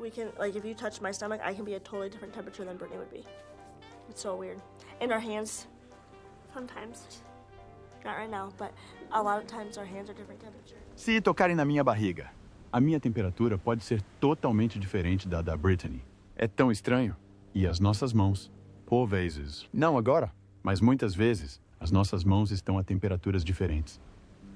we can, like, if you touch my stomach, I can be a totally different temperature than Brittany would be. It's so weird. And our hands, sometimes, not right now, but a lot of times our hands are different temperature. Se tocarem na minha barriga, a minha temperatura pode ser totalmente diferente da Brittany. É tão estranho. E as nossas mãos, por vezes, não agora, mas muitas vezes, as nossas mãos estão a temperaturas diferentes.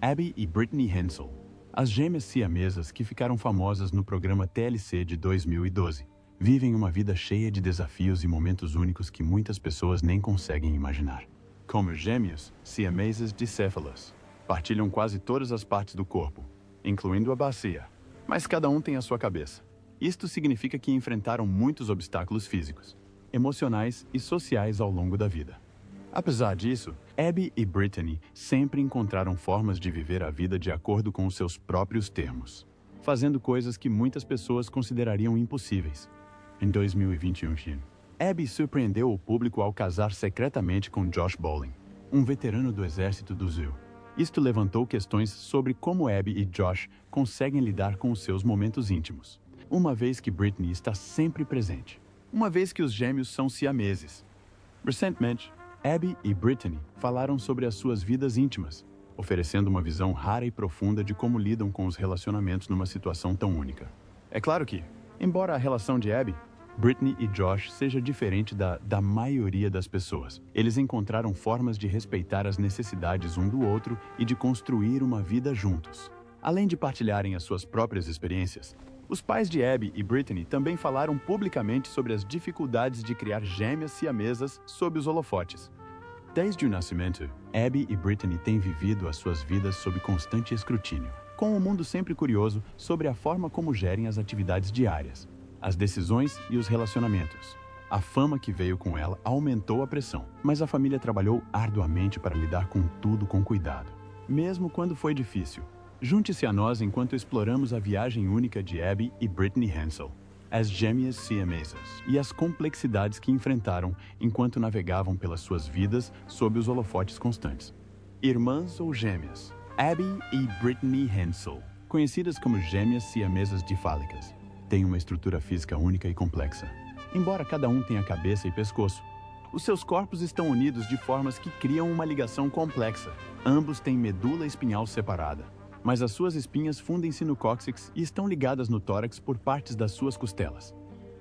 Abby e Brittany Hensel, as gêmeas siamesas que ficaram famosas no programa TLC de 2012, vivem uma vida cheia de desafios e momentos únicos que muitas pessoas nem conseguem imaginar. Como gêmeos siameses dicéfalos, partilham quase todas as partes do corpo, incluindo a bacia, mas cada um tem a sua cabeça. Isto significa que enfrentaram muitos obstáculos físicos, emocionais e sociais ao longo da vida. Apesar disso, Abby e Brittany sempre encontraram formas de viver a vida de acordo com os seus próprios termos, fazendo coisas que muitas pessoas considerariam impossíveis. Em 2021, Abby surpreendeu o público ao casar secretamente com Josh Brolin, um veterano do exército do Zoo. Isto levantou questões sobre como Abby e Josh conseguem lidar com os seus momentos íntimos, uma vez que Brittany está sempre presente, uma vez que os gêmeos são siameses. Recentemente, Abby e Brittany falaram sobre as suas vidas íntimas, oferecendo uma visão rara e profunda de como lidam com os relacionamentos numa situação tão única. É claro que, embora a relação de Abby, Brittany e Josh seja diferente da maioria das pessoas, eles encontraram formas de respeitar as necessidades um do outro e de construir uma vida juntos. Além de partilharem as suas próprias experiências, os pais de Abby e Brittany também falaram publicamente sobre as dificuldades de criar gêmeas siamesas sob os holofotes. Desde o nascimento, Abby e Brittany têm vivido as suas vidas sob constante escrutínio, com o mundo sempre curioso sobre a forma como gerem as atividades diárias, as decisões e os relacionamentos. A fama que veio com ela aumentou a pressão, mas a família trabalhou arduamente para lidar com tudo com cuidado, mesmo quando foi difícil. Junte-se a nós enquanto exploramos a viagem única de Abby e Brittany Hensel, as gêmeas siamesas, e as complexidades que enfrentaram enquanto navegavam pelas suas vidas sob os holofotes constantes. Irmãs ou gêmeas? Abby e Brittany Hensel, conhecidas como gêmeas siamesas difálicas, têm uma estrutura física única e complexa. Embora cada um tenha cabeça e pescoço, os seus corpos estão unidos de formas que criam uma ligação complexa. Ambos têm medula espinhal separada, mas as suas espinhas fundem-se no cóccix e estão ligadas no tórax por partes das suas costelas.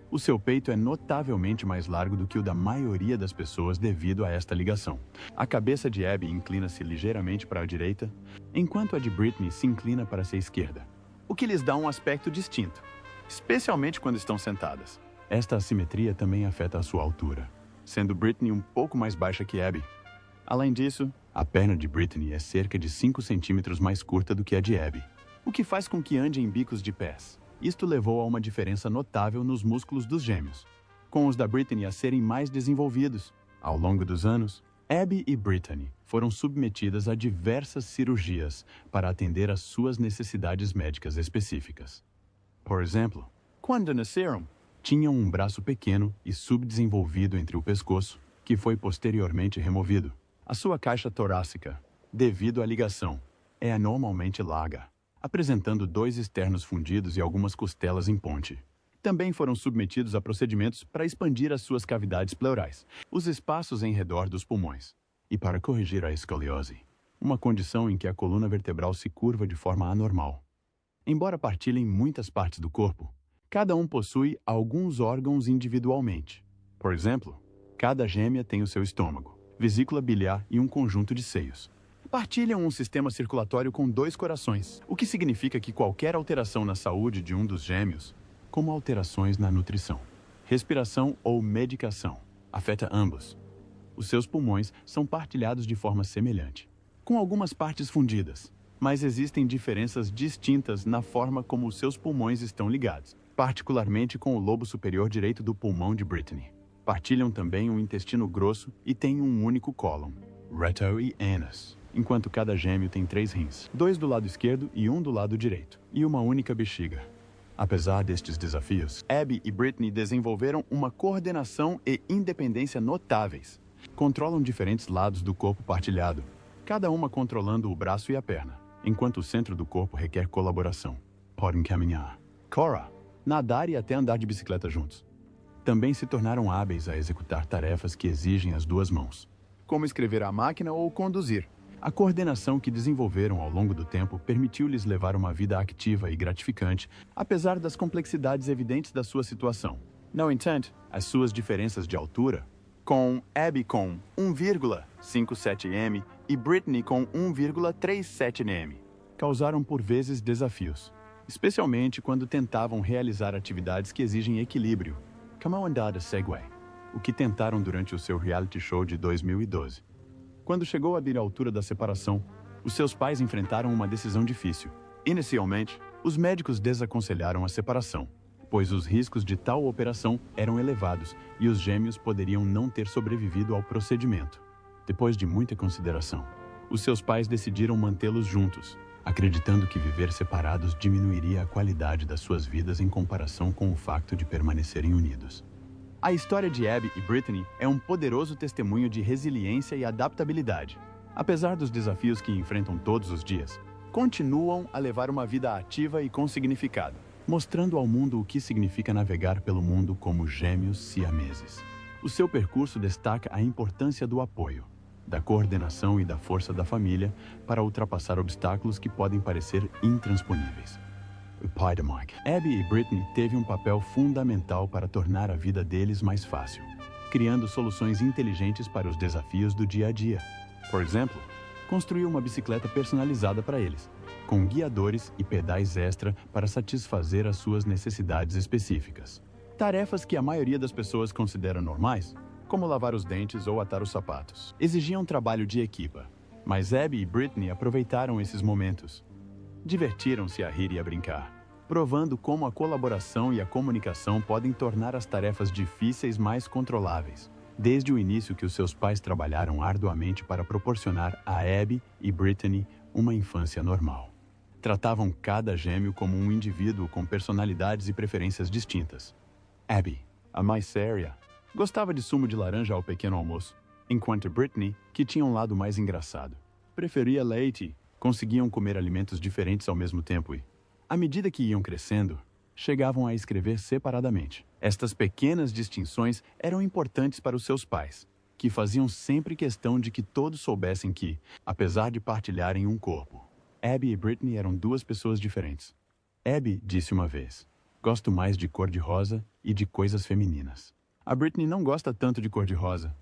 O seu peito é notavelmente mais largo do que o da maioria das pessoas devido a esta ligação. A cabeça de Abby inclina-se ligeiramente para a direita, enquanto a de Brittany se inclina para a esquerda, o que lhes dá um aspecto distinto, especialmente quando estão sentadas. Esta assimetria também afeta a sua altura, sendo Brittany um pouco mais baixa que Abby. Além disso, a perna de Brittany é cerca de 5 centímetros mais curta do que a de Abby, o que faz com que ande em bicos de pés. Isto levou a uma diferença notável nos músculos dos gêmeos, com os da Brittany a serem mais desenvolvidos. Ao longo dos anos, Abby e Brittany foram submetidas a diversas cirurgias para atender às suas necessidades médicas específicas. Por exemplo, quando nasceram, tinham um braço pequeno e subdesenvolvido entre o pescoço, que foi posteriormente removido. A sua caixa torácica, devido à ligação, é anormalmente larga, apresentando 2 externos fundidos e algumas costelas em ponte. Também foram submetidos a procedimentos para expandir as suas cavidades pleurais, os espaços em redor dos pulmões, e para corrigir a escoliose, uma condição em que a coluna vertebral se curva de forma anormal. Embora partilhem muitas partes do corpo, cada um possui alguns órgãos individualmente. Por exemplo, cada gêmea tem o seu estômago, vesícula biliar e um conjunto de seios. Partilham um sistema circulatório com 2 corações, o que significa que qualquer alteração na saúde de um dos gêmeos, como alterações na nutrição, respiração ou medicação, afeta ambos. Os seus pulmões são partilhados de forma semelhante, com algumas partes fundidas, mas existem diferenças distintas na forma como os seus pulmões estão ligados, particularmente com o lobo superior direito do pulmão de Brittany. Partilham também um intestino grosso e têm um único cólon, reto e anus, enquanto cada gêmeo tem 3 rins, 2 do lado esquerdo e 1 do lado direito, e uma única bexiga. Apesar destes desafios, Abby e Brittany desenvolveram uma coordenação e independência notáveis. Controlam diferentes lados do corpo partilhado, cada uma controlando o braço e a perna, enquanto o centro do corpo requer colaboração. Podem caminhar. Cora, nadar e até andar de bicicleta juntos. Também se tornaram hábeis a executar tarefas que exigem as duas mãos, como escrever à máquina ou conduzir. A coordenação que desenvolveram ao longo do tempo permitiu-lhes levar uma vida ativa e gratificante, apesar das complexidades evidentes da sua situação. No entanto, as suas diferenças de altura, com Abby com 1,57 m e Brittany com 1,37 m, causaram por vezes desafios, especialmente quando tentavam realizar atividades que exigem equilíbrio, como andar de Segway, o que tentaram durante o seu reality show de 2012. Quando chegou a vir à altura da separação, os seus pais enfrentaram uma decisão difícil. Inicialmente, os médicos desaconselharam a separação, pois os riscos de tal operação eram elevados e os gêmeos poderiam não ter sobrevivido ao procedimento. Depois de muita consideração, os seus pais decidiram mantê-los juntos, acreditando que viver separados diminuiria a qualidade das suas vidas em comparação com o facto de permanecerem unidos. A história de Abby e Brittany é um poderoso testemunho de resiliência e adaptabilidade. Apesar dos desafios que enfrentam todos os dias, continuam a levar uma vida ativa e com significado, mostrando ao mundo o que significa navegar pelo mundo como gêmeos siameses. O seu percurso destaca a importância do apoio, da coordenação e da força da família para ultrapassar obstáculos que podem parecer intransponíveis. O pai de Mike. Abby e Brittany teve um papel fundamental para tornar a vida deles mais fácil, criando soluções inteligentes para os desafios do dia a dia. Por exemplo, construiu uma bicicleta personalizada para eles, com guiadores e pedais extra para satisfazer as suas necessidades específicas. Tarefas que a maioria das pessoas considera normais, como lavar os dentes ou atar os sapatos, exigiam trabalho de equipa, mas Abby e Brittany aproveitaram esses momentos. Divertiram-se a rir e a brincar, provando como a colaboração e a comunicação podem tornar as tarefas difíceis mais controláveis. Desde o início que os seus pais trabalharam arduamente para proporcionar a Abby e Brittany uma infância normal. Tratavam cada gêmeo como um indivíduo com personalidades e preferências distintas. Abby, a mais séria, gostava de sumo de laranja ao pequeno almoço, enquanto Brittany, que tinha um lado mais engraçado, preferia leite. Conseguiam comer alimentos diferentes ao mesmo tempo e, à medida que iam crescendo, chegavam a escrever separadamente. Estas pequenas distinções eram importantes para os seus pais, que faziam sempre questão de que todos soubessem que, apesar de partilharem um corpo, Abby e Brittany eram duas pessoas diferentes. Abby disse uma vez: "Gosto mais de cor-de-rosa e de coisas femininas." A Brittany não gosta tanto de cor-de-rosa.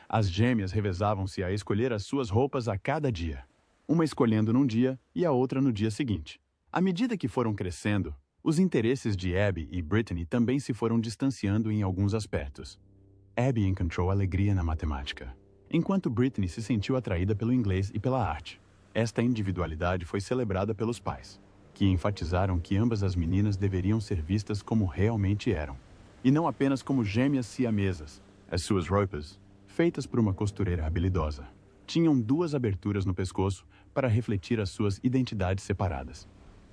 As gêmeas revezavam-se a escolher as suas roupas a cada dia, uma escolhendo num dia e a outra no dia seguinte. À medida que foram crescendo, os interesses de Abby e Brittany também se foram distanciando em alguns aspectos. Abby encontrou alegria na matemática, enquanto Brittany se sentiu atraída pelo inglês e pela arte. Esta individualidade foi celebrada pelos pais, que enfatizaram que ambas as meninas deveriam ser vistas como realmente eram, e não apenas como gêmeas siamesas. As suas roupas, feitas por uma costureira habilidosa, tinham duas aberturas no pescoço para refletir as suas identidades separadas.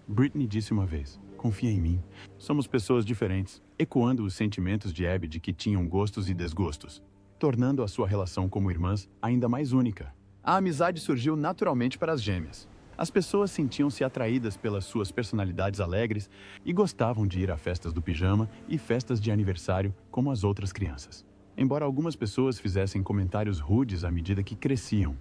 Brittany disse uma vez: "Confia em mim. Somos pessoas diferentes", ecoando os sentimentos de Abby de que tinham gostos e desgostos, tornando a sua relação como irmãs ainda mais única. A amizade surgiu naturalmente para as gêmeas. As pessoas sentiam-se atraídas pelas suas personalidades alegres e gostavam de ir a festas do pijama e festas de aniversário como as outras crianças, embora algumas pessoas fizessem comentários rudes à medida que cresciam.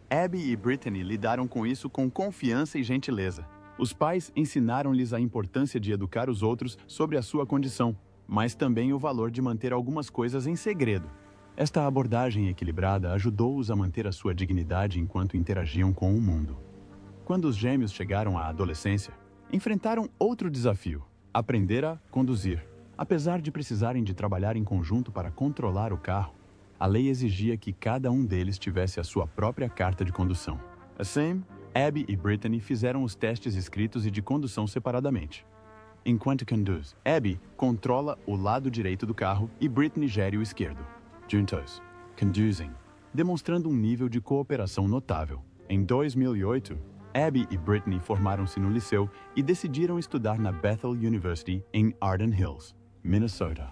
Abby e Brittany lidaram com isso com confiança e gentileza. Os pais ensinaram-lhes a importância de educar os outros sobre a sua condição, mas também o valor de manter algumas coisas em segredo. Esta abordagem equilibrada ajudou-os a manter a sua dignidade enquanto interagiam com o mundo. Quando os gêmeos chegaram à adolescência, enfrentaram outro desafio: aprender a conduzir. Apesar de precisarem de trabalhar em conjunto para controlar o carro, a lei exigia que cada um deles tivesse a sua própria carta de condução. Assim, Abby e Brittany fizeram os testes escritos e de condução separadamente. Enquanto conduz, Abby controla o lado direito do carro e Brittany gere o esquerdo. Juntos, conduzem, demonstrando um nível de cooperação notável. Em 2008, Abby e Brittany formaram-se no liceu e decidiram estudar na Bethel University em Arden Hills, Minnesota.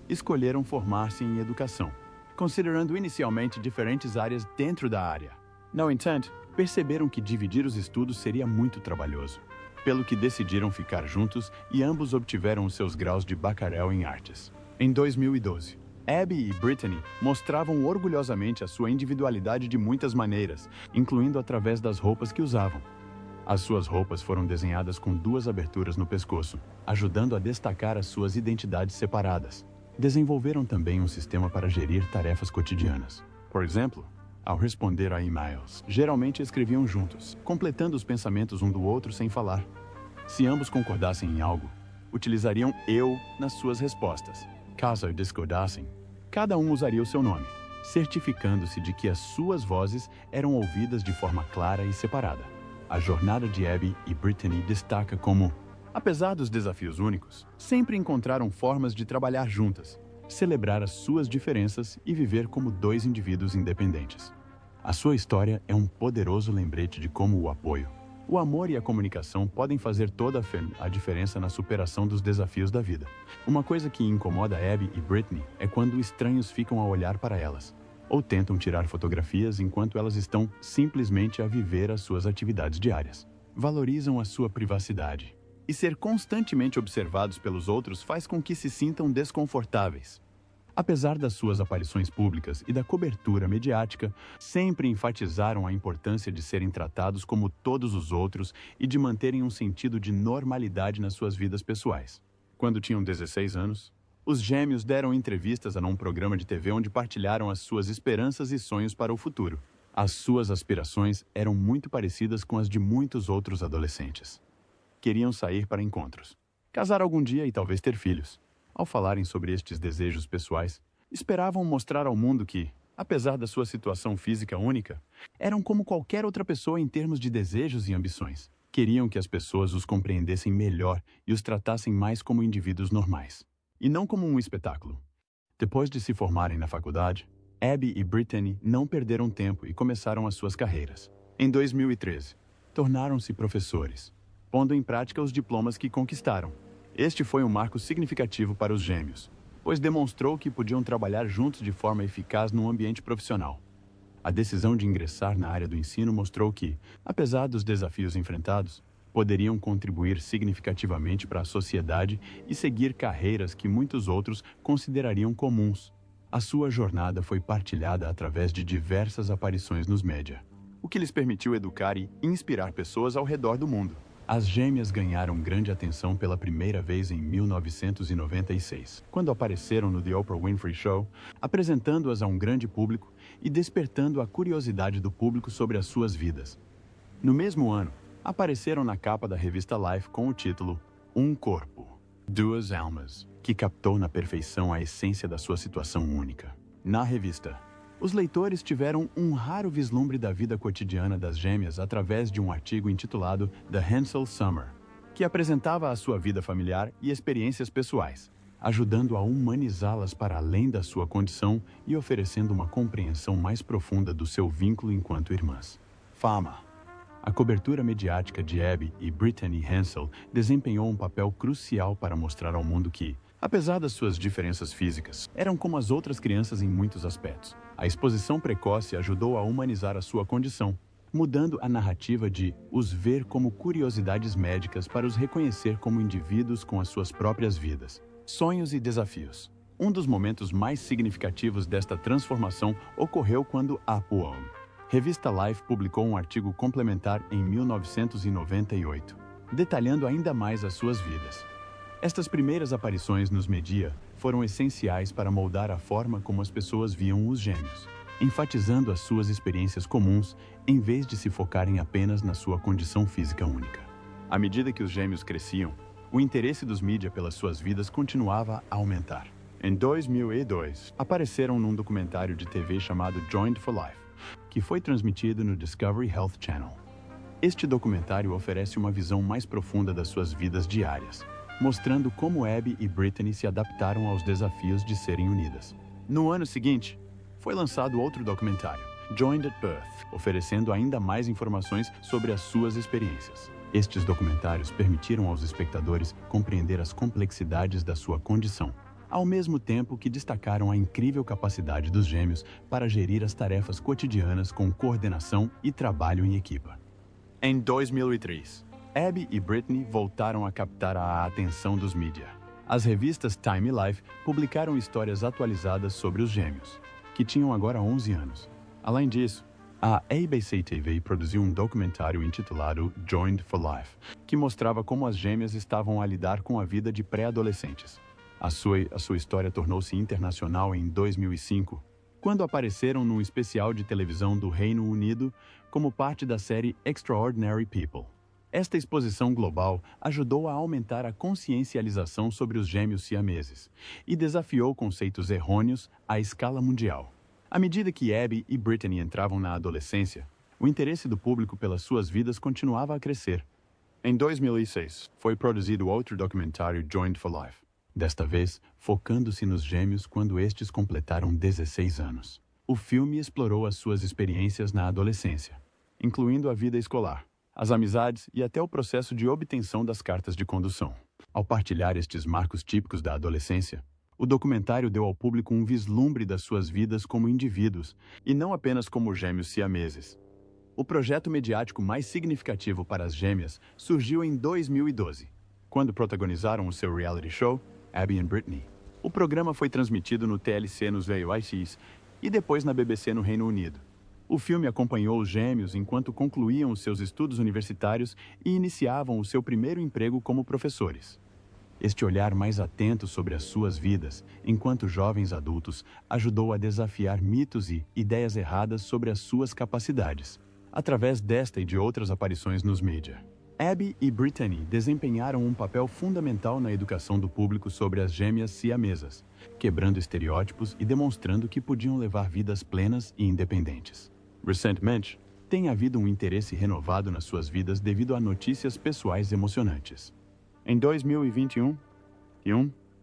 Escolheram formar-se em educação, considerando inicialmente diferentes áreas dentro da área. No entanto, perceberam que dividir os estudos seria muito trabalhoso. pelo que decidiram ficar juntos e ambos obtiveram os seus graus de bacharel em artes. Em 2012, Abby e Brittany mostravam orgulhosamente a sua individualidade de muitas maneiras, incluindo através das roupas que usavam. As suas roupas foram desenhadas com 2 aberturas no pescoço, ajudando a destacar as suas identidades separadas. Desenvolveram também um sistema para gerir tarefas cotidianas. Por exemplo, ao responder a e-mails, geralmente escreviam juntos, completando os pensamentos um do outro sem falar. Se ambos concordassem em algo, utilizariam eu nas suas respostas. Caso discordassem, cada um usaria o seu nome, certificando-se de que as suas vozes eram ouvidas de forma clara e separada. A jornada de Abby e Brittany destaca como, apesar dos desafios únicos, sempre encontraram formas de trabalhar juntas, celebrar as suas diferenças e viver como 2 indivíduos independentes. A sua história é um poderoso lembrete de como o apoio, o amor e a comunicação podem fazer toda a diferença na superação dos desafios da vida. Uma coisa que incomoda Abby e Brittany é quando estranhos ficam a olhar para elas, ou tentam tirar fotografias enquanto elas estão simplesmente a viver as suas atividades diárias. Valorizam a sua privacidade. E ser constantemente observados pelos outros faz com que se sintam desconfortáveis. Apesar das suas aparições públicas e da cobertura mediática, sempre enfatizaram a importância de serem tratados como todos os outros e de manterem um sentido de normalidade nas suas vidas pessoais. Quando tinham 16 anos, os gêmeos deram entrevistas a um programa de TV onde partilharam as suas esperanças e sonhos para o futuro. As suas aspirações eram muito parecidas com as de muitos outros adolescentes. Queriam sair para encontros, casar algum dia e talvez ter filhos. Ao falarem sobre estes desejos pessoais, esperavam mostrar ao mundo que, apesar da sua situação física única, eram como qualquer outra pessoa em termos de desejos e ambições. Queriam que as pessoas os compreendessem melhor e os tratassem mais como indivíduos normais, e não como um espetáculo. Depois de se formarem na faculdade, Abby e Brittany não perderam tempo e começaram as suas carreiras. Em 2013, tornaram-se professores, pondo em prática os diplomas que conquistaram. Este foi um marco significativo para os gêmeos, pois demonstrou que podiam trabalhar juntos de forma eficaz num ambiente profissional. A decisão de ingressar na área do ensino mostrou que, apesar dos desafios enfrentados, poderiam contribuir significativamente para a sociedade e seguir carreiras que muitos outros considerariam comuns. A sua jornada foi partilhada através de diversas aparições nos média, o que lhes permitiu educar e inspirar pessoas ao redor do mundo. As gêmeas ganharam grande atenção pela primeira vez em 1996, quando apareceram no The Oprah Winfrey Show, apresentando-as a um grande público e despertando a curiosidade do público sobre as suas vidas. No mesmo ano, apareceram na capa da revista Life com o título Um Corpo, Duas Almas, que captou na perfeição a essência da sua situação única. Na revista, os leitores tiveram um raro vislumbre da vida cotidiana das gêmeas através de um artigo intitulado The Hensel Summer, que apresentava a sua vida familiar e experiências pessoais, ajudando a humanizá-las para além da sua condição e oferecendo uma compreensão mais profunda do seu vínculo enquanto irmãs. Fama. A cobertura mediática de Abby e Brittany Hensel desempenhou um papel crucial para mostrar ao mundo que, apesar das suas diferenças físicas, eram como as outras crianças em muitos aspectos. A exposição precoce ajudou a humanizar a sua condição, mudando a narrativa de os ver como curiosidades médicas para os reconhecer como indivíduos com as suas próprias vidas, sonhos e desafios. Um dos momentos mais significativos desta transformação ocorreu quando a revista Life publicou um artigo complementar em 1998, detalhando ainda mais as suas vidas. Estas primeiras aparições nos media foram essenciais para moldar a forma como as pessoas viam os gêmeos, enfatizando as suas experiências comuns em vez de se focarem apenas na sua condição física única. À medida que os gêmeos cresciam, o interesse dos mídia pelas suas vidas continuava a aumentar. Em 2002, apareceram num documentário de TV chamado Joined for Life, que foi transmitido no Discovery Health Channel. Este documentário oferece uma visão mais profunda das suas vidas diárias, mostrando como Abby e Brittany se adaptaram aos desafios de serem unidas. No ano seguinte, foi lançado outro documentário, Joined at Birth, oferecendo ainda mais informações sobre as suas experiências. Estes documentários permitiram aos espectadores compreender as complexidades da sua condição, ao mesmo tempo que destacaram a incrível capacidade dos gêmeos para gerir as tarefas cotidianas com coordenação e trabalho em equipa. Em 2003, Abby e Brittany voltaram a captar a atenção dos mídia. As revistas Time e Life publicaram histórias atualizadas sobre os gêmeos, que tinham agora 11 anos. Além disso, a ABC TV produziu um documentário intitulado Joined for Life, que mostrava como as gêmeas estavam a lidar com a vida de pré-adolescentes. A sua história tornou-se internacional em 2005, quando apareceram num especial de televisão do Reino Unido como parte da série Extraordinary People. Esta exposição global ajudou a aumentar a consciencialização sobre os gêmeos siameses e desafiou conceitos errôneos à escala mundial. À medida que Abby e Brittany entravam na adolescência, o interesse do público pelas suas vidas continuava a crescer. Em 2006, foi produzido outro documentário Joined for Life, desta vez focando-se nos gêmeos quando estes completaram 16 anos. O filme explorou as suas experiências na adolescência, incluindo a vida escolar, as amizades e até o processo de obtenção das cartas de condução. Ao partilhar estes marcos típicos da adolescência, o documentário deu ao público um vislumbre das suas vidas como indivíduos e não apenas como gêmeos siameses. O projeto mediático mais significativo para as gêmeas surgiu em 2012, quando protagonizaram o seu reality show, Abby and Brittany. O programa foi transmitido no TLC nos VOICs e depois na BBC no Reino Unido. O filme acompanhou os gêmeos enquanto concluíam os seus estudos universitários e iniciavam o seu primeiro emprego como professores. Este olhar mais atento sobre as suas vidas, enquanto jovens adultos, ajudou a desafiar mitos e ideias erradas sobre as suas capacidades, através desta e de outras aparições nos mídia. Abby e Brittany desempenharam um papel fundamental na educação do público sobre as gêmeas siamesas, quebrando estereótipos e demonstrando que podiam levar vidas plenas e independentes. Recentemente, tem havido um interesse renovado nas suas vidas devido a notícias pessoais emocionantes. Em 2021,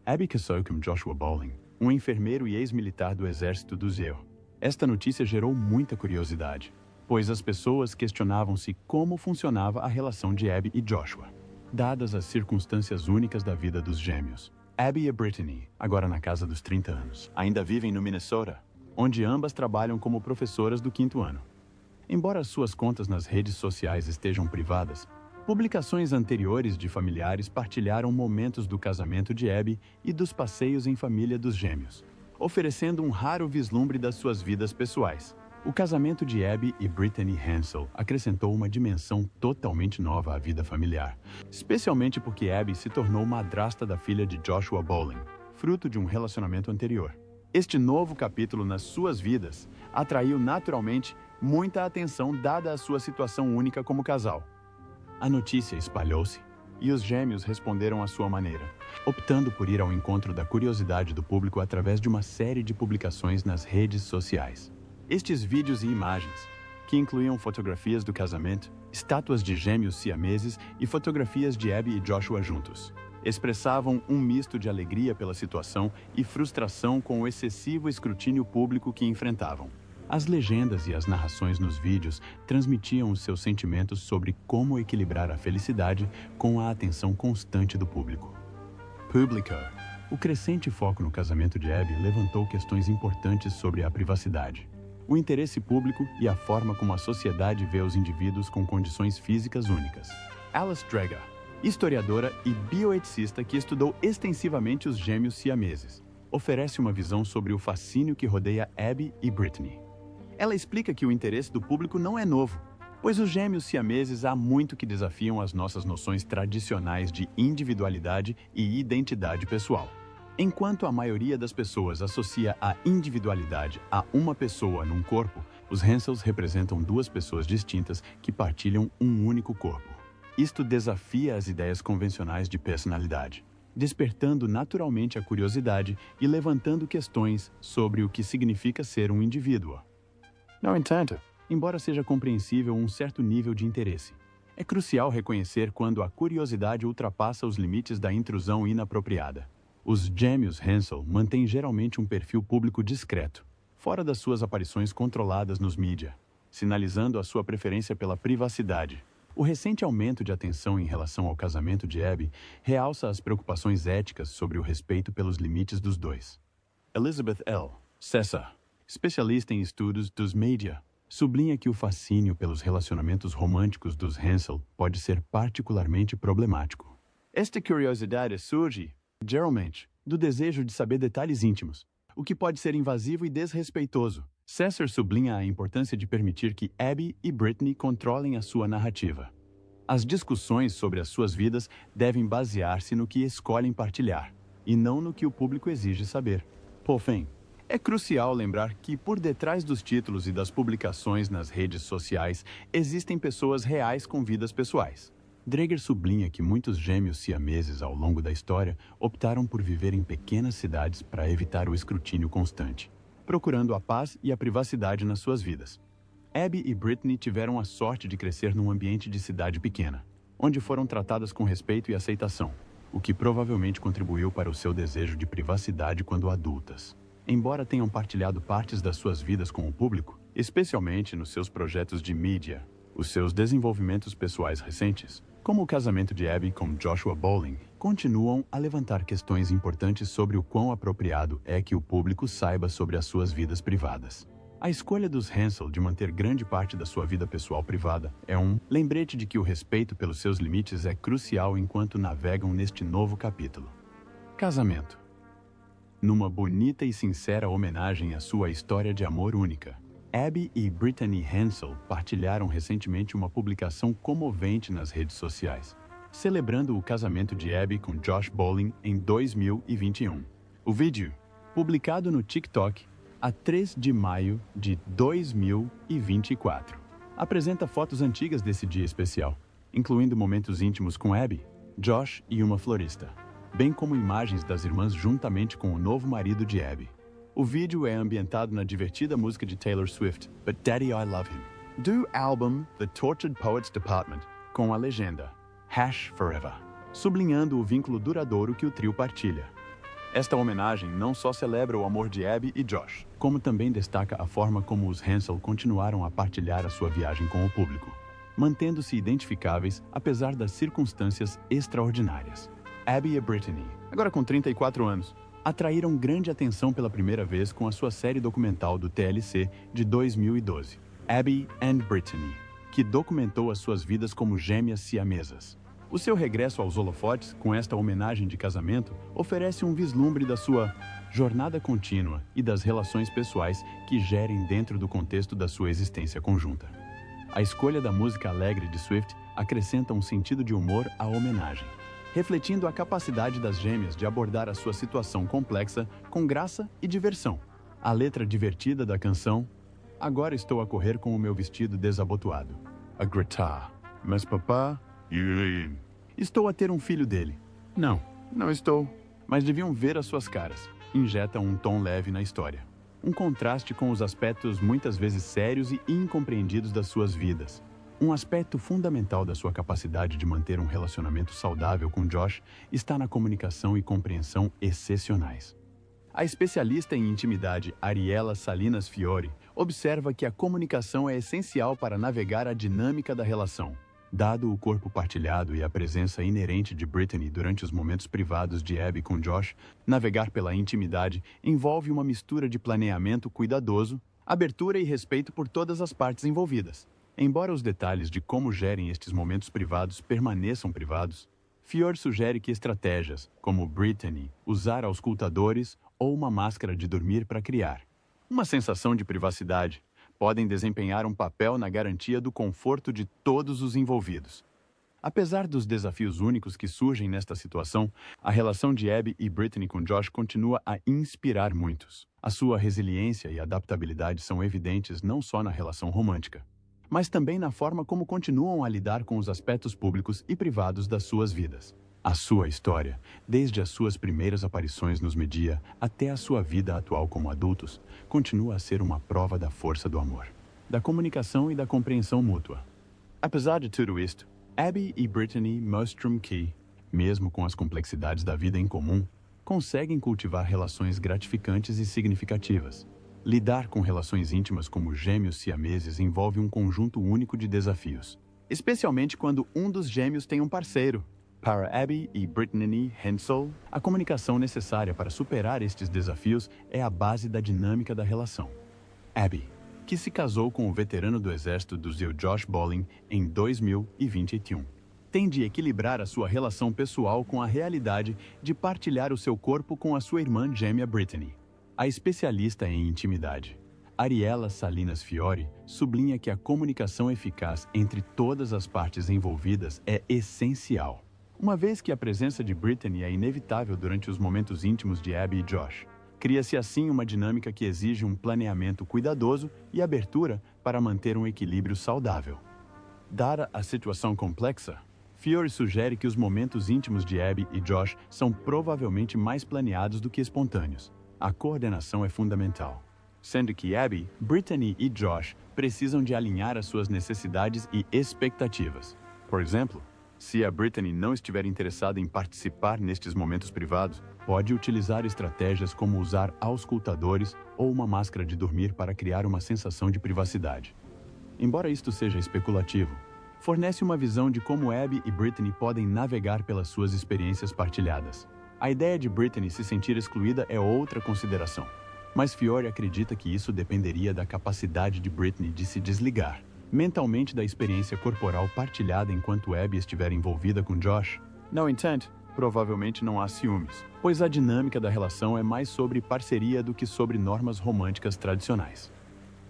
Abby casou com Joshua Bowling, um enfermeiro e ex-militar do exército do ZEO. Esta notícia gerou muita curiosidade, pois as pessoas questionavam-se como funcionava a relação de Abby e Joshua, dadas as circunstâncias únicas da vida dos gêmeos. Abby e Brittany, agora na casa dos 30 anos, ainda vivem no Minnesota, onde ambas trabalham como professoras do 5º ano. Embora suas contas nas redes sociais estejam privadas, publicações anteriores de familiares partilharam momentos do casamento de Abby e dos passeios em família dos gêmeos, oferecendo um raro vislumbre das suas vidas pessoais. O casamento de Abby e Brittany Hensel acrescentou uma dimensão totalmente nova à vida familiar, especialmente porque Abby se tornou madrasta da filha de Joshua Bowling, fruto de um relacionamento anterior. Este novo capítulo nas suas vidas atraiu naturalmente muita atenção dada a sua situação única como casal. A notícia espalhou-se e os gêmeos responderam à sua maneira, optando por ir ao encontro da curiosidade do público através de uma série de publicações nas redes sociais. Estes vídeos e imagens, que incluíam fotografias do casamento, estátuas de gêmeos siameses e fotografias de Abby e Joshua juntos, expressavam um misto de alegria pela situação e frustração com o excessivo escrutínio público que enfrentavam. As legendas e as narrações nos vídeos transmitiam os seus sentimentos sobre como equilibrar a felicidade com a atenção constante do público. O crescente foco no casamento de Abby levantou questões importantes sobre a privacidade, o interesse público e a forma como a sociedade vê os indivíduos com condições físicas únicas. Alice Dreger, historiadora e bioeticista que estudou extensivamente os gêmeos siameses, oferece uma visão sobre o fascínio que rodeia Abby e Brittany. Ela explica que o interesse do público não é novo, pois os gêmeos siameses há muito que desafiam as nossas noções tradicionais de individualidade e identidade pessoal. Enquanto a maioria das pessoas associa a individualidade a uma pessoa num corpo, os Hensels representam duas pessoas distintas que partilham um único corpo. Isto desafia as ideias convencionais de personalidade, despertando naturalmente a curiosidade e levantando questões sobre o que significa ser um indivíduo. No entanto, embora seja compreensível um certo nível de interesse, é crucial reconhecer quando a curiosidade ultrapassa os limites da intrusão inapropriada. Os gêmeos Hensel mantêm geralmente um perfil público discreto, fora das suas aparições controladas nos mídia, sinalizando a sua preferência pela privacidade. O recente aumento de atenção em relação ao casamento de Abby realça as preocupações éticas sobre o respeito pelos limites dos dois. Elizabeth L. Sessa, especialista em estudos dos mídia, sublinha que o fascínio pelos relacionamentos românticos dos Hansel pode ser particularmente problemático. Esta curiosidade surge, geralmente, do desejo de saber detalhes íntimos, o que pode ser invasivo e desrespeitoso. Cesar sublinha a importância de permitir que Abby e Brittany controlem a sua narrativa. As discussões sobre as suas vidas devem basear-se no que escolhem partilhar, e não no que o público exige saber. Por fim, é crucial lembrar que por detrás dos títulos e das publicações nas redes sociais existem pessoas reais com vidas pessoais. Draeger sublinha que muitos gêmeos siameses ao longo da história optaram por viver em pequenas cidades para evitar o escrutínio constante, procurando a paz e a privacidade nas suas vidas. Abby e Brittany tiveram a sorte de crescer num ambiente de cidade pequena, onde foram tratadas com respeito e aceitação, o que provavelmente contribuiu para o seu desejo de privacidade quando adultas. Embora tenham partilhado partes das suas vidas com o público, especialmente nos seus projetos de mídia, os seus desenvolvimentos pessoais recentes, como o casamento de Abby com Joshua Bowling, continuam a levantar questões importantes sobre o quão apropriado é que o público saiba sobre as suas vidas privadas. A escolha dos Hansel de manter grande parte da sua vida pessoal privada é um lembrete de que o respeito pelos seus limites é crucial enquanto navegam neste novo capítulo. Casamento. Numa bonita e sincera homenagem à sua história de amor única, Abby e Brittany Hansel partilharam recentemente uma publicação comovente nas redes sociais, celebrando o casamento de Abby com Josh Bowling em 2021. O vídeo, publicado no TikTok a 3 de maio de 2024, apresenta fotos antigas desse dia especial, incluindo momentos íntimos com Abby, Josh e uma florista, bem como imagens das irmãs juntamente com o novo marido de Abby. O vídeo é ambientado na divertida música de Taylor Swift, But Daddy I Love Him, do álbum The Tortured Poets Department, com a legenda #Forever, sublinhando o vínculo duradouro que o trio partilha. Esta homenagem não só celebra o amor de Abby e Josh, como também destaca a forma como os Hansel continuaram a partilhar a sua viagem com o público, mantendo-se identificáveis apesar das circunstâncias extraordinárias. Abby e Brittany, agora com 34 anos, atraíram grande atenção pela primeira vez com a sua série documental do TLC de 2012, Abby and Brittany, que documentou as suas vidas como gêmeas siamesas. O seu regresso aos holofotes, com esta homenagem de casamento, oferece um vislumbre da sua jornada contínua e das relações pessoais que gerem dentro do contexto da sua existência conjunta. A escolha da música alegre de Swift acrescenta um sentido de humor à homenagem, refletindo a capacidade das gêmeas de abordar a sua situação complexa com graça e diversão. A letra divertida da canção, Agora estou a correr com o meu vestido desabotoado, a gritar, mas papá, estou a ter um filho dele. Não estou, mas deviam ver as suas caras. Injeta um tom leve na história. Um contraste com os aspectos muitas vezes sérios e incompreendidos das suas vidas. Um aspecto fundamental da sua capacidade de manter um relacionamento saudável com Josh está na comunicação e compreensão excepcionais. A especialista em intimidade Ariela Salinas Fiore observa que a comunicação é essencial para navegar a dinâmica da relação. Dado o corpo partilhado e a presença inerente de Brittany durante os momentos privados de Abby com Josh, navegar pela intimidade envolve uma mistura de planeamento cuidadoso, abertura e respeito por todas as partes envolvidas. Embora os detalhes de como gerem estes momentos privados permaneçam privados, Fiore sugere que estratégias, como Brittany usar auscultadores ou uma máscara de dormir para criar uma sensação de privacidade, podem desempenhar um papel na garantia do conforto de todos os envolvidos. Apesar dos desafios únicos que surgem nesta situação, a relação de Abby e Brittany com Josh continua a inspirar muitos. A sua resiliência e adaptabilidade são evidentes não só na relação romântica, mas também na forma como continuam a lidar com os aspectos públicos e privados das suas vidas. A sua história, desde as suas primeiras aparições nos mídia até a sua vida atual como adultos, continua a ser uma prova da força do amor, da comunicação e da compreensão mútua. Apesar de tudo isto, Abby e Brittany mostram que, mesmo com as complexidades da vida em comum, conseguem cultivar relações gratificantes e significativas. Lidar com relações íntimas como gêmeos siameses envolve um conjunto único de desafios, especialmente quando um dos gêmeos tem um parceiro. Para Abby e Brittany Hansel, a comunicação necessária para superar estes desafios é a base da dinâmica da relação. Abby, que se casou com o veterano do exército do Zio Josh Bolling em 2021. Tem de equilibrar a sua relação pessoal com a realidade de partilhar o seu corpo com a sua irmã gêmea Brittany. A especialista em intimidade, Ariela Salinas Fiore, sublinha que a comunicação eficaz entre todas as partes envolvidas é essencial. Uma vez que a presença de Brittany é inevitável durante os momentos íntimos de Abby e Josh, cria-se assim uma dinâmica que exige um planeamento cuidadoso e abertura para manter um equilíbrio saudável. Dada a situação complexa, Fiore sugere que os momentos íntimos de Abby e Josh são provavelmente mais planeados do que espontâneos. A coordenação é fundamental, sendo que Abby, Brittany e Josh precisam de alinhar as suas necessidades e expectativas. Por exemplo, se a Brittany não estiver interessada em participar nestes momentos privados, pode utilizar estratégias como usar auscultadores ou uma máscara de dormir para criar uma sensação de privacidade. Embora isto seja especulativo, fornece uma visão de como Abby e Brittany podem navegar pelas suas experiências partilhadas. A ideia de Brittany se sentir excluída é outra consideração, mas Fiore acredita que isso dependeria da capacidade de Brittany de se desligar mentalmente da experiência corporal partilhada enquanto Abby estiver envolvida com Josh. No entanto, provavelmente não há ciúmes, pois a dinâmica da relação é mais sobre parceria do que sobre normas românticas tradicionais.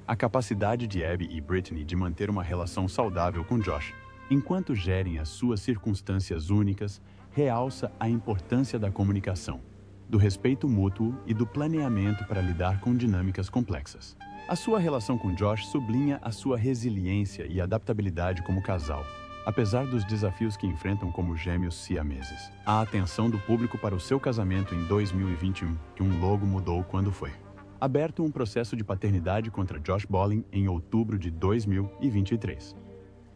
A capacidade de Abby e Brittany de manter uma relação saudável com Josh, enquanto gerem as suas circunstâncias únicas, realça a importância da comunicação, do respeito mútuo e do planeamento para lidar com dinâmicas complexas. A sua relação com Josh sublinha a sua resiliência e adaptabilidade como casal, apesar dos desafios que enfrentam como gêmeos siameses. A atenção do público para o seu casamento em 2021, que logo mudou quando foi aberto um processo de paternidade contra Josh Bolling em outubro de 2023.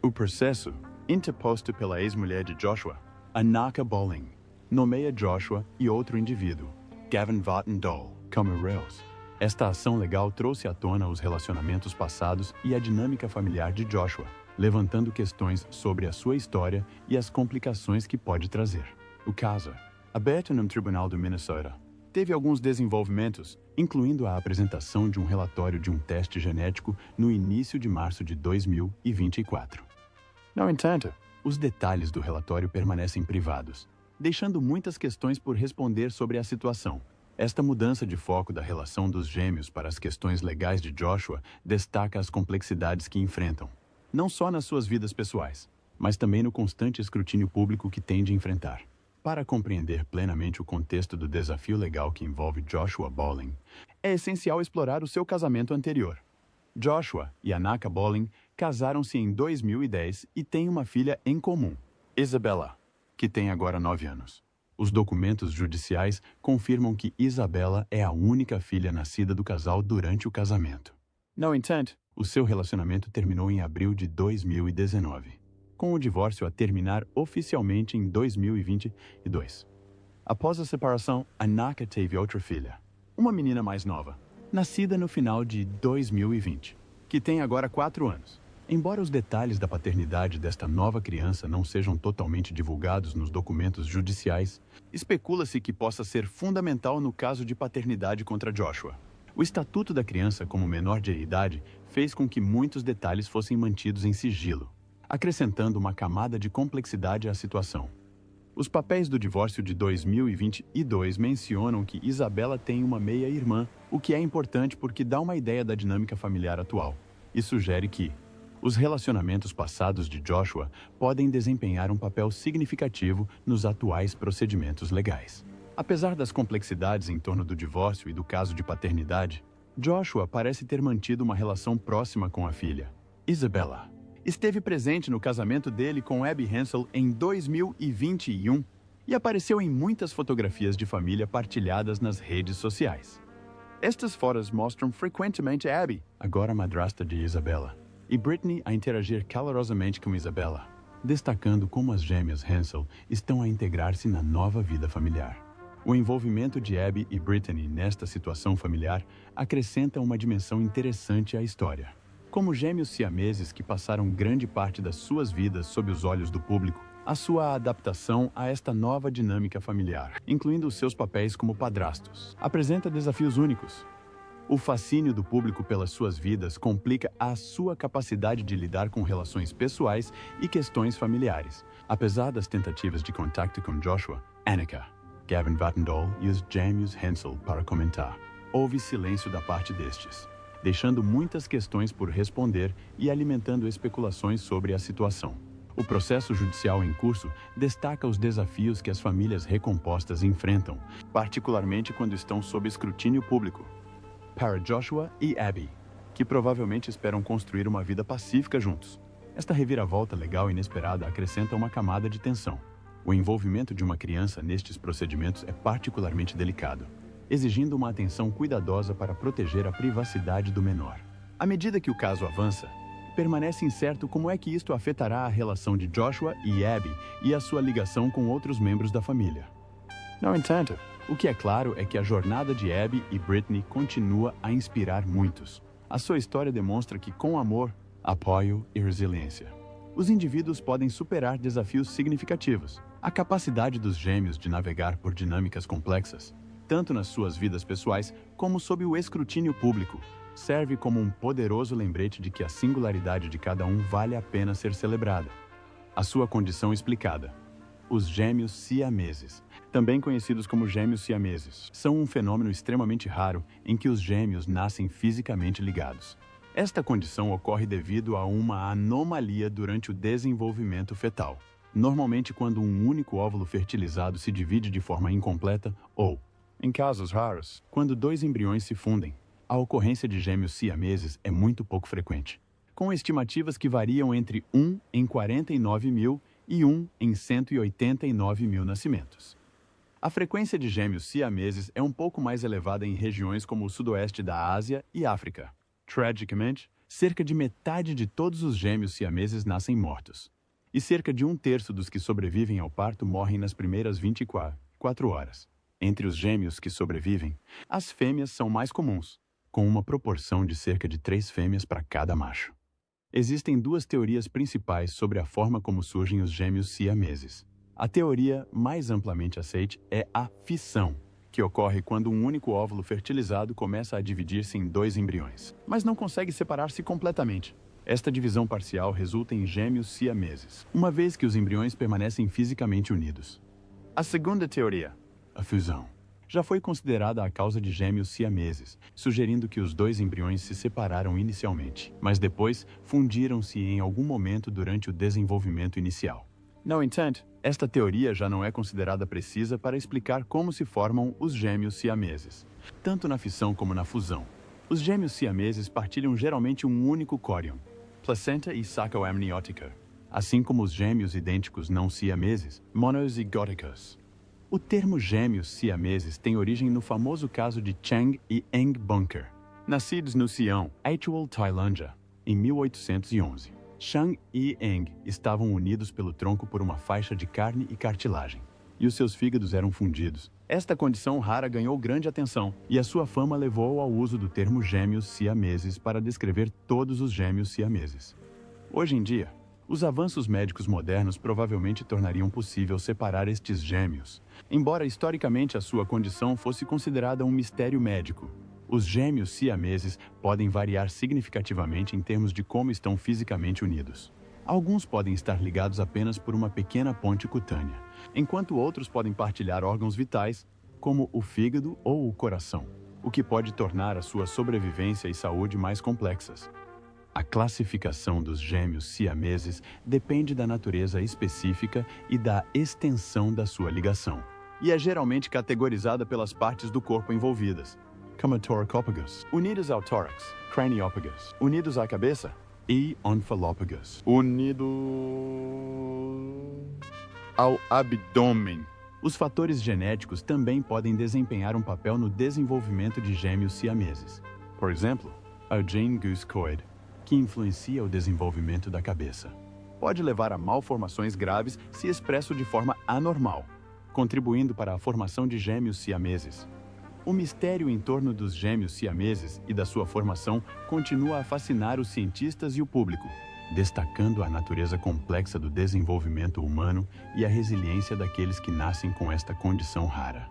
O processo, interposto pela ex-mulher de Joshua, Anaka Bolling, nomeia Joshua e outro indivíduo, Gavin Vaughton Dole, como réus. Esta ação legal trouxe à tona os relacionamentos passados e a dinâmica familiar de Joshua, levantando questões sobre a sua história e as complicações que pode trazer. O caso, aberto no Tribunal do Minnesota, teve alguns desenvolvimentos, incluindo a apresentação de um relatório de um teste genético no início de março de 2024. No entanto, os detalhes do relatório permanecem privados, deixando muitas questões por responder sobre a situação. Esta mudança de foco da relação dos gêmeos para as questões legais de Joshua destaca as complexidades que enfrentam, não só nas suas vidas pessoais, mas também no constante escrutínio público que têm de enfrentar. Para compreender plenamente o contexto do desafio legal que envolve Joshua Bolling, é essencial explorar o seu casamento anterior. Joshua e Anaka Bolling casaram-se em 2010 e têm uma filha em comum, Isabella, que tem agora 9 anos. Os documentos judiciais confirmam que Isabella é a única filha nascida do casal durante o casamento. No entanto, o seu relacionamento terminou em abril de 2019. Com o divórcio a terminar oficialmente em 2022. Após a separação, Anaka teve outra filha, uma menina mais nova, nascida no final de 2020, que tem agora 4 anos. Embora os detalhes da paternidade desta nova criança não sejam totalmente divulgados nos documentos judiciais, especula-se que possa ser fundamental no caso de paternidade contra Joshua. O estatuto da criança como menor de idade fez com que muitos detalhes fossem mantidos em sigilo, acrescentando uma camada de complexidade à situação. Os papéis do divórcio de 2022 mencionam que Isabella tem uma meia-irmã, o que é importante porque dá uma ideia da dinâmica familiar atual, e sugere que os relacionamentos passados de Joshua podem desempenhar um papel significativo nos atuais procedimentos legais. Apesar das complexidades em torno do divórcio e do caso de paternidade, Joshua parece ter mantido uma relação próxima com a filha, Isabella. Esteve presente no casamento dele com Abby Hensel em 2021 e apareceu em muitas fotografias de família partilhadas nas redes sociais. Estas fotos mostram frequentemente Abby, agora madrasta de Isabella, e Brittany a interagir calorosamente com Isabella, destacando como as gêmeas Hensel estão a integrar-se na nova vida familiar. O envolvimento de Abby e Brittany nesta situação familiar acrescenta uma dimensão interessante à história. Como gêmeos siameses que passaram grande parte das suas vidas sob os olhos do público, a sua adaptação a esta nova dinâmica familiar, incluindo os seus papéis como padrastos, apresenta desafios únicos. O fascínio do público pelas suas vidas complica a sua capacidade de lidar com relações pessoais e questões familiares. Apesar das tentativas de contato com Joshua, Annika, Gavin Vattendahl e os gêmeos Hensel para comentar, houve silêncio da parte destes, deixando muitas questões por responder e alimentando especulações sobre a situação. O processo judicial em curso destaca os desafios que as famílias recompostas enfrentam, particularmente quando estão sob escrutínio público. Para Joshua e Abby, que provavelmente esperam construir uma vida pacífica juntos. Esta reviravolta legal inesperada acrescenta uma camada de tensão. O envolvimento de uma criança nestes procedimentos é particularmente delicado, exigindo uma atenção cuidadosa para proteger a privacidade do menor. À medida que o caso avança, permanece incerto como é que isto afetará a relação de Joshua e Abby e a sua ligação com outros membros da família. No entanto, o que é claro é que a jornada de Abby e Brittany continua a inspirar muitos. A sua história demonstra que, com amor, apoio e resiliência, os indivíduos podem superar desafios significativos. A capacidade dos gêmeos de navegar por dinâmicas complexas, tanto nas suas vidas pessoais como sob o escrutínio público, serve como um poderoso lembrete de que a singularidade de cada um vale a pena ser celebrada. A sua condição explicada. Os gêmeos siameses, também conhecidos como gêmeos siameses, são um fenômeno extremamente raro em que os gêmeos nascem fisicamente ligados. Esta condição ocorre devido a uma anomalia durante o desenvolvimento fetal, normalmente quando um único óvulo fertilizado se divide de forma incompleta ou, em casos raros, quando dois embriões se fundem. A ocorrência de gêmeos siameses é muito pouco frequente, com estimativas que variam entre 1 em 49 mil e 1 em 189 mil nascimentos. A frequência de gêmeos siameses é um pouco mais elevada em regiões como o sudoeste da Ásia e África. Tragicamente, cerca de metade de todos os gêmeos siameses nascem mortos, e cerca de 1/3 dos que sobrevivem ao parto morrem nas primeiras 24 horas. Entre os gêmeos que sobrevivem, as fêmeas são mais comuns, com uma proporção de cerca de 3 fêmeas para cada macho. Existem 2 teorias principais sobre a forma como surgem os gêmeos siameses. A teoria mais amplamente aceita é a fissão, que ocorre quando um único óvulo fertilizado começa a dividir-se em 2 embriões, mas não consegue separar-se completamente. Esta divisão parcial resulta em gêmeos siameses, uma vez que os embriões permanecem fisicamente unidos. A segunda teoria, a fusão, já foi considerada a causa de gêmeos siameses, sugerindo que os 2 embriões se separaram inicialmente, mas depois fundiram-se em algum momento durante o desenvolvimento inicial. No entanto, esta teoria já não é considerada precisa para explicar como se formam os gêmeos siameses. Tanto na fissão como na fusão, os gêmeos siameses partilham geralmente um único córion, placenta e saco amniótica, assim como os gêmeos idênticos não siameses, monozigóticos. O termo gêmeos siameses tem origem no famoso caso de Chang e Eng Bunker, nascidos no Sião, Atholl, Tailândia, em 1811. Chang e Eng estavam unidos pelo tronco por uma faixa de carne e cartilagem, e os seus fígados eram fundidos. Esta condição rara ganhou grande atenção, e a sua fama levou ao uso do termo gêmeos siameses para descrever todos os gêmeos siameses. Hoje em dia, os avanços médicos modernos provavelmente tornariam possível separar estes gêmeos, embora historicamente a sua condição fosse considerada um mistério médico. Os gêmeos siameses podem variar significativamente em termos de como estão fisicamente unidos. Alguns podem estar ligados apenas por uma pequena ponte cutânea, enquanto outros podem partilhar órgãos vitais, como o fígado ou o coração, o que pode tornar a sua sobrevivência e saúde mais complexas. A classificação dos gêmeos siameses depende da natureza específica e da extensão da sua ligação, e é geralmente categorizada pelas partes do corpo envolvidas, como toracópagus, unidos ao tórax, craniópagus, unidos à cabeça, e onfalópagus, unidos ao abdômen. Os fatores genéticos também podem desempenhar um papel no desenvolvimento de gêmeos siameses. Por exemplo, a gene Gus-Coid, que influencia o desenvolvimento da cabeça, pode levar a malformações graves se expresso de forma anormal, contribuindo para a formação de gêmeos siameses. O mistério em torno dos gêmeos siameses e da sua formação continua a fascinar os cientistas e o público, destacando a natureza complexa do desenvolvimento humano e a resiliência daqueles que nascem com esta condição rara.